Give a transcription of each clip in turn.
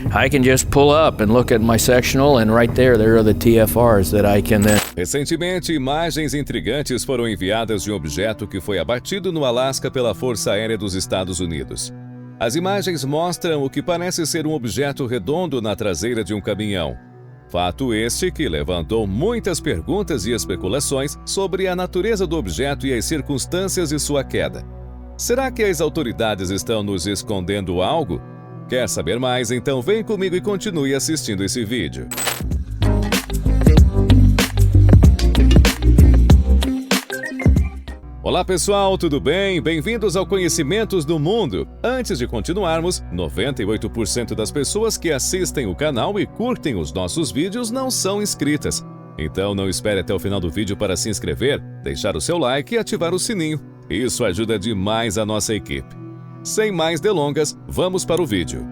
I can just pull up and look at my sectional, and right there are the TFRs that I can then... Recentemente, imagens intrigantes foram enviadas de um objeto que foi abatido no Alasca pela Força Aérea dos Estados Unidos. As imagens mostram o que parece ser um objeto redondo na traseira de um caminhão. Fato este que levantou muitas perguntas e especulações sobre a natureza do objeto e as circunstâncias de sua queda. Será que as autoridades estão nos escondendo algo? Quer saber mais? Então vem comigo e continue assistindo esse vídeo. Olá pessoal, tudo bem? Bem-vindos ao Conhecimentos do Mundo. Antes de continuarmos, 98% das pessoas que assistem o canal e curtem os nossos vídeos não são inscritas. Então não espere até o final do vídeo para se inscrever, deixar o seu like e ativar o sininho. Isso ajuda demais a nossa equipe. Sem mais delongas, vamos para o vídeo.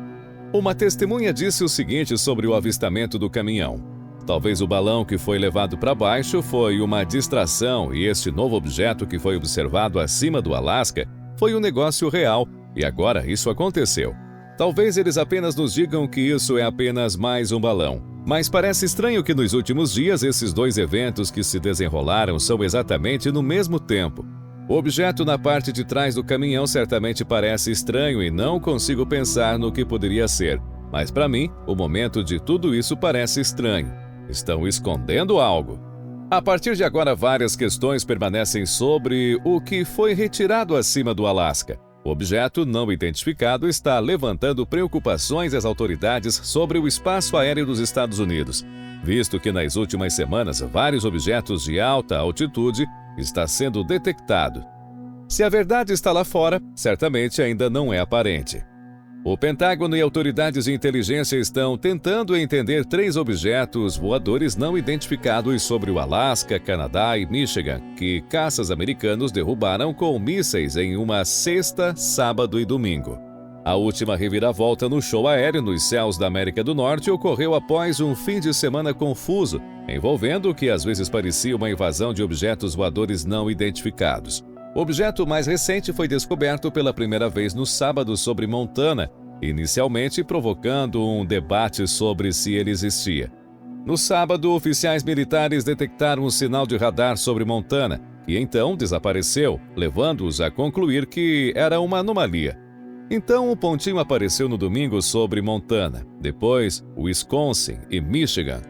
Uma testemunha disse o seguinte sobre o avistamento do caminhão. Talvez o balão que foi levado para baixo foi uma distração e este novo objeto que foi observado acima do Alasca foi um negócio real e agora isso aconteceu. Talvez eles apenas nos digam que isso é apenas mais um balão. Mas parece estranho que nos últimos dias esses dois eventos que se desenrolaram são exatamente no mesmo tempo. O objeto na parte de trás do caminhão certamente parece estranho e não consigo pensar no que poderia ser. Mas para mim, o momento de tudo isso parece estranho. Estão escondendo algo. A partir de agora, várias questões permanecem sobre o que foi retirado acima do Alasca. O objeto não identificado está levantando preocupações às autoridades sobre o espaço aéreo dos Estados Unidos, visto que nas últimas semanas vários objetos de alta altitude está sendo detectado. Se a verdade está lá fora, certamente ainda não é aparente. O Pentágono e autoridades de inteligência estão tentando entender 3 objetos voadores não identificados sobre o Alasca, Canadá e Michigan, que caças americanos derrubaram com mísseis em uma sexta, sábado e domingo. A última reviravolta no show aéreo nos céus da América do Norte ocorreu após um fim de semana confuso, envolvendo o que às vezes parecia uma invasão de objetos voadores não identificados. O objeto mais recente foi descoberto pela primeira vez no sábado sobre Montana, inicialmente provocando um debate sobre se ele existia. No sábado, oficiais militares detectaram um sinal de radar sobre Montana, e então desapareceu, levando-os a concluir que era uma anomalia. Então, um pontinho apareceu no domingo sobre Montana, depois Wisconsin e Michigan.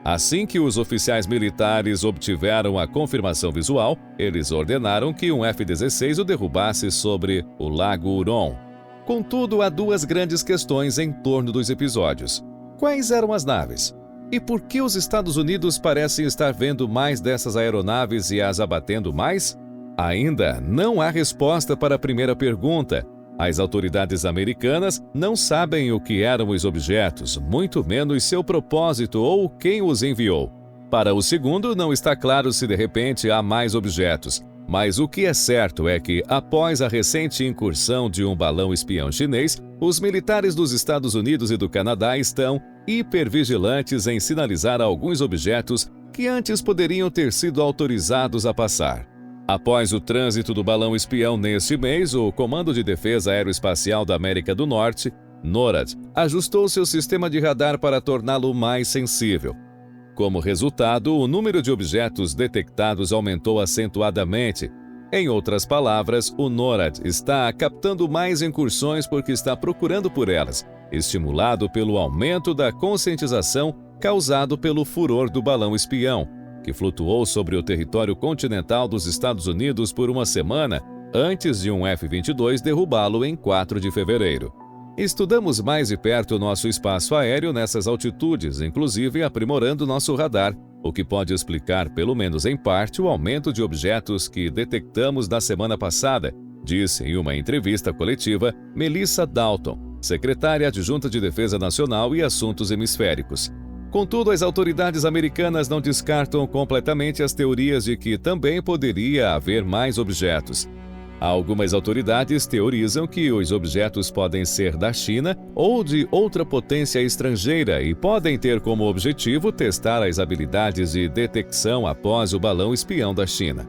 Assim que os oficiais militares obtiveram a confirmação visual, eles ordenaram que um F-16 o derrubasse sobre o Lago Huron. Contudo, há 2 grandes questões em torno dos episódios. Quais eram as naves? E por que os Estados Unidos parecem estar vendo mais dessas aeronaves e as abatendo mais? Ainda não há resposta para a primeira pergunta. As autoridades americanas não sabem o que eram os objetos, muito menos seu propósito ou quem os enviou. Para o segundo, não está claro se de repente há mais objetos. Mas o que é certo é que, após a recente incursão de um balão espião chinês, os militares dos Estados Unidos e do Canadá estão hipervigilantes em sinalizar alguns objetos que antes poderiam ter sido autorizados a passar. Após o trânsito do balão espião neste mês, o Comando de Defesa Aeroespacial da América do Norte, NORAD, ajustou seu sistema de radar para torná-lo mais sensível. Como resultado, o número de objetos detectados aumentou acentuadamente. Em outras palavras, o NORAD está captando mais incursões porque está procurando por elas, estimulado pelo aumento da conscientização causado pelo furor do balão espião, que flutuou sobre o território continental dos Estados Unidos por uma semana antes de um F-22 derrubá-lo em 4 de fevereiro. Estudamos mais de perto nosso espaço aéreo nessas altitudes, inclusive aprimorando nosso radar, o que pode explicar, pelo menos em parte, o aumento de objetos que detectamos na semana passada, disse em uma entrevista coletiva Melissa Dalton, secretária adjunta de Defesa Nacional e Assuntos Hemisféricos. Contudo, as autoridades americanas não descartam completamente as teorias de que também poderia haver mais objetos. Algumas autoridades teorizam que os objetos podem ser da China ou de outra potência estrangeira e podem ter como objetivo testar as habilidades de detecção após o balão espião da China.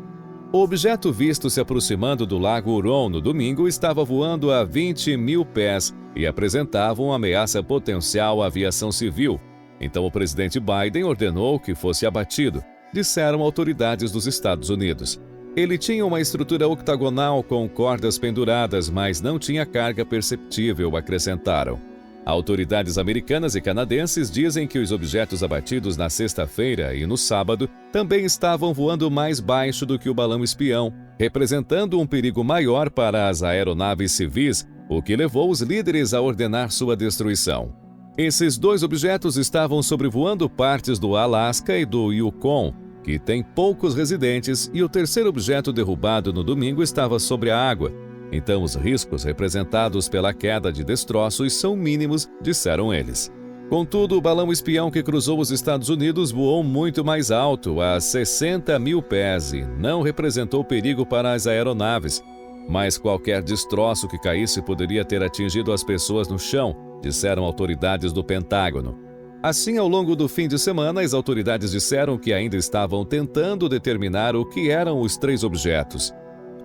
O objeto visto se aproximando do Lago Huron no domingo estava voando a 20 mil pés e apresentava uma ameaça potencial à aviação civil. Então o presidente Biden ordenou que fosse abatido, disseram autoridades dos Estados Unidos. Ele tinha uma estrutura octagonal com cordas penduradas, mas não tinha carga perceptível, acrescentaram. Autoridades americanas e canadenses dizem que os objetos abatidos na sexta-feira e no sábado também estavam voando mais baixo do que o balão espião, representando um perigo maior para as aeronaves civis, o que levou os líderes a ordenar sua destruição. Esses dois objetos estavam sobrevoando partes do Alasca e do Yukon, que têm poucos residentes, e o terceiro objeto derrubado no domingo estava sobre a água. Então os riscos representados pela queda de destroços são mínimos, disseram eles. Contudo, o balão espião que cruzou os Estados Unidos voou muito mais alto, a 60 mil pés, e não representou perigo para as aeronaves. Mas qualquer destroço que caísse poderia ter atingido as pessoas no chão, disseram autoridades do Pentágono. Assim, ao longo do fim de semana, as autoridades disseram que ainda estavam tentando determinar o que eram os três objetos.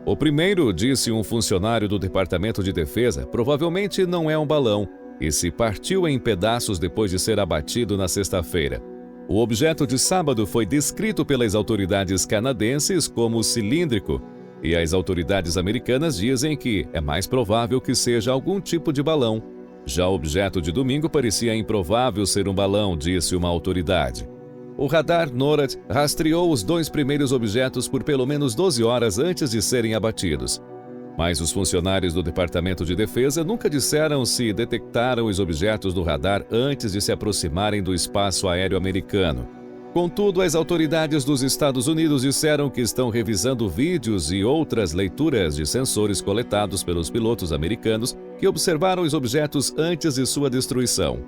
O primeiro, disse um funcionário do Departamento de Defesa, provavelmente não é um balão, e se partiu em pedaços depois de ser abatido na sexta-feira. O objeto de sábado foi descrito pelas autoridades canadenses como cilíndrico, e as autoridades americanas dizem que é mais provável que seja algum tipo de balão. Já o objeto de domingo parecia improvável ser um balão, disse uma autoridade. O radar NORAD rastreou os dois primeiros objetos por pelo menos 12 horas antes de serem abatidos. Mas os funcionários do Departamento de Defesa nunca disseram se detectaram os objetos do radar antes de se aproximarem do espaço aéreo americano. Contudo, as autoridades dos Estados Unidos disseram que estão revisando vídeos e outras leituras de sensores coletados pelos pilotos americanos que observaram os objetos antes de sua destruição.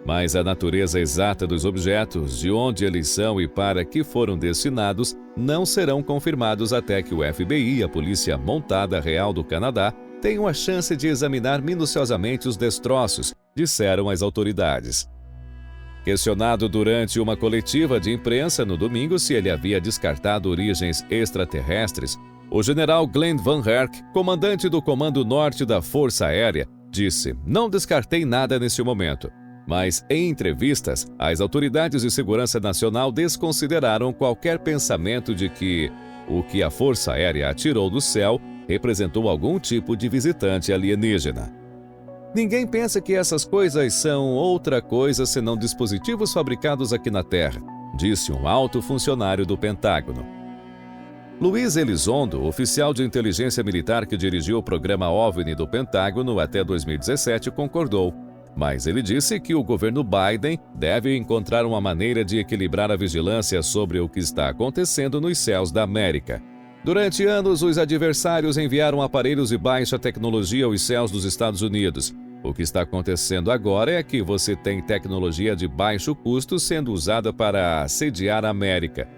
Mas a natureza exata dos objetos, de onde eles são e para que foram destinados, não serão confirmados até que o FBI e a Polícia Montada Real do Canadá tenham a chance de examinar minuciosamente os destroços, disseram as autoridades. Questionado durante uma coletiva de imprensa no domingo se ele havia descartado origens extraterrestres, o general Glenn Van Herk, comandante do Comando Norte da Força Aérea, disse: "Não descartei nada nesse momento." Mas, em entrevistas, as autoridades de segurança nacional desconsideraram qualquer pensamento de que o que a Força Aérea atirou do céu representou algum tipo de visitante alienígena. Ninguém pensa que essas coisas são outra coisa senão dispositivos fabricados aqui na Terra, disse um alto funcionário do Pentágono. Luiz Elizondo, oficial de inteligência militar que dirigiu o programa OVNI do Pentágono até 2017, concordou. Mas ele disse que o governo Biden deve encontrar uma maneira de equilibrar a vigilância sobre o que está acontecendo nos céus da América. Durante anos, os adversários enviaram aparelhos de baixa tecnologia aos céus dos Estados Unidos. O que está acontecendo agora é que você tem tecnologia de baixo custo sendo usada para assediar a América.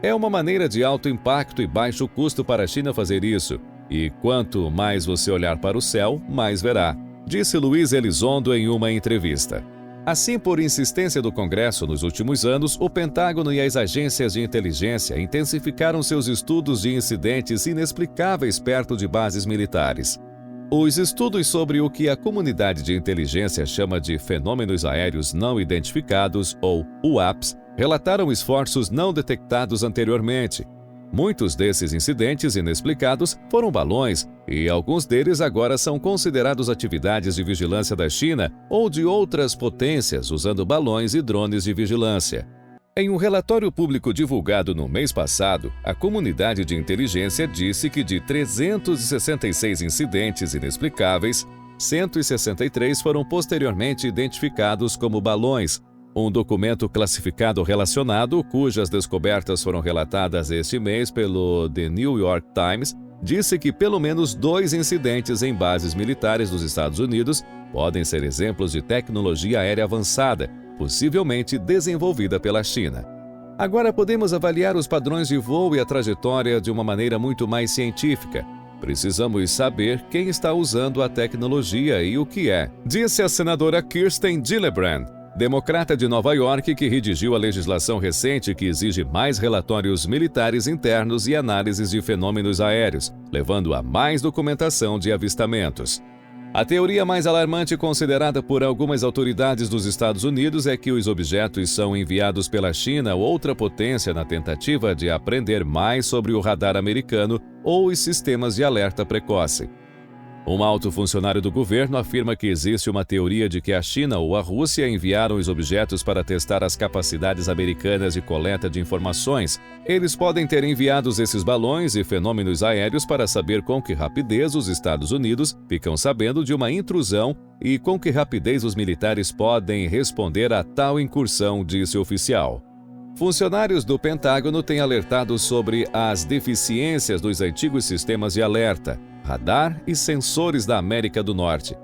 É uma maneira de alto impacto e baixo custo para a China fazer isso. E quanto mais você olhar para o céu, mais verá, disse Luiz Elizondo em uma entrevista. Assim, por insistência do Congresso nos últimos anos, o Pentágono e as agências de inteligência intensificaram seus estudos de incidentes inexplicáveis perto de bases militares. Os estudos sobre o que a comunidade de inteligência chama de fenômenos aéreos não identificados, ou UAPs, relataram esforços não detectados anteriormente. Muitos desses incidentes inexplicados foram balões, e alguns deles agora são considerados atividades de vigilância da China ou de outras potências usando balões e drones de vigilância. Em um relatório público divulgado no mês passado, a comunidade de inteligência disse que de 366 incidentes inexplicáveis, 163 foram posteriormente identificados como balões. Um documento classificado relacionado, cujas descobertas foram relatadas este mês pelo The New York Times, disse que pelo menos 2 incidentes em bases militares dos Estados Unidos podem ser exemplos de tecnologia aérea avançada, possivelmente desenvolvida pela China. Agora podemos avaliar os padrões de voo e a trajetória de uma maneira muito mais científica. Precisamos saber quem está usando a tecnologia e o que é, disse a senadora Kirsten Gillibrand. democrata de Nova York que redigiu a legislação recente que exige mais relatórios militares internos e análises de fenômenos aéreos, levando a mais documentação de avistamentos. A teoria mais alarmante considerada por algumas autoridades dos Estados Unidos é que os objetos são enviados pela China, outra potência, na tentativa de aprender mais sobre o radar americano ou os sistemas de alerta precoce. Um alto funcionário do governo afirma que existe uma teoria de que a China ou a Rússia enviaram os objetos para testar as capacidades americanas de coleta de informações. Eles podem ter enviado esses balões e fenômenos aéreos para saber com que rapidez os Estados Unidos ficam sabendo de uma intrusão e com que rapidez os militares podem responder a tal incursão, disse o oficial. Funcionários do Pentágono têm alertado sobre as deficiências dos antigos sistemas de alerta, radar e sensores da América do Norte.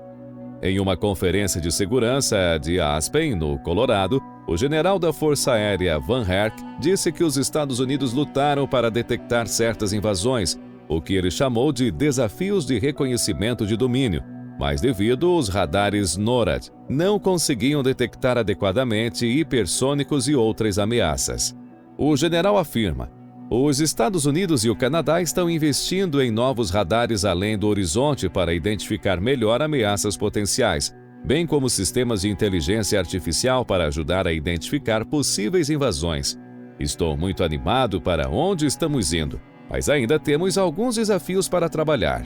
Em uma conferência de segurança de Aspen, no Colorado, o general da Força Aérea Van Herk disse que os Estados Unidos lutaram para detectar certas invasões, o que ele chamou de desafios de reconhecimento de domínio, mas devido aos radares NORAD, não conseguiam detectar adequadamente hipersônicos e outras ameaças. O general afirma: os Estados Unidos e o Canadá estão investindo em novos radares além do horizonte para identificar melhor ameaças potenciais, bem como sistemas de inteligência artificial para ajudar a identificar possíveis invasões. Estou muito animado para onde estamos indo, mas ainda temos alguns desafios para trabalhar.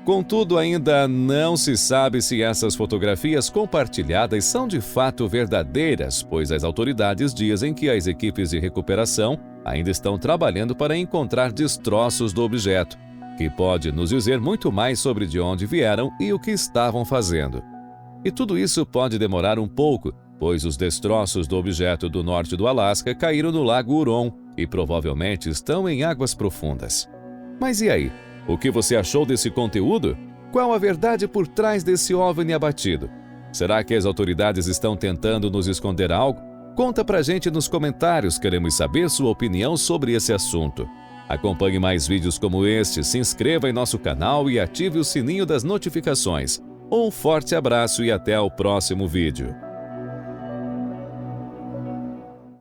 Contudo, ainda não se sabe se essas fotografias compartilhadas são de fato verdadeiras, pois as autoridades dizem que as equipes de recuperação ainda estão trabalhando para encontrar destroços do objeto, que pode nos dizer muito mais sobre de onde vieram e o que estavam fazendo. E tudo isso pode demorar um pouco, pois os destroços do objeto do norte do Alasca caíram no Lago Huron e provavelmente estão em águas profundas. Mas e aí? O que você achou desse conteúdo? Qual a verdade por trás desse OVNI abatido? Será que as autoridades estão tentando nos esconder algo? Conta pra gente nos comentários, queremos saber sua opinião sobre esse assunto. Acompanhe mais vídeos como este, se inscreva em nosso canal e ative o sininho das notificações. Um forte abraço e até o próximo vídeo.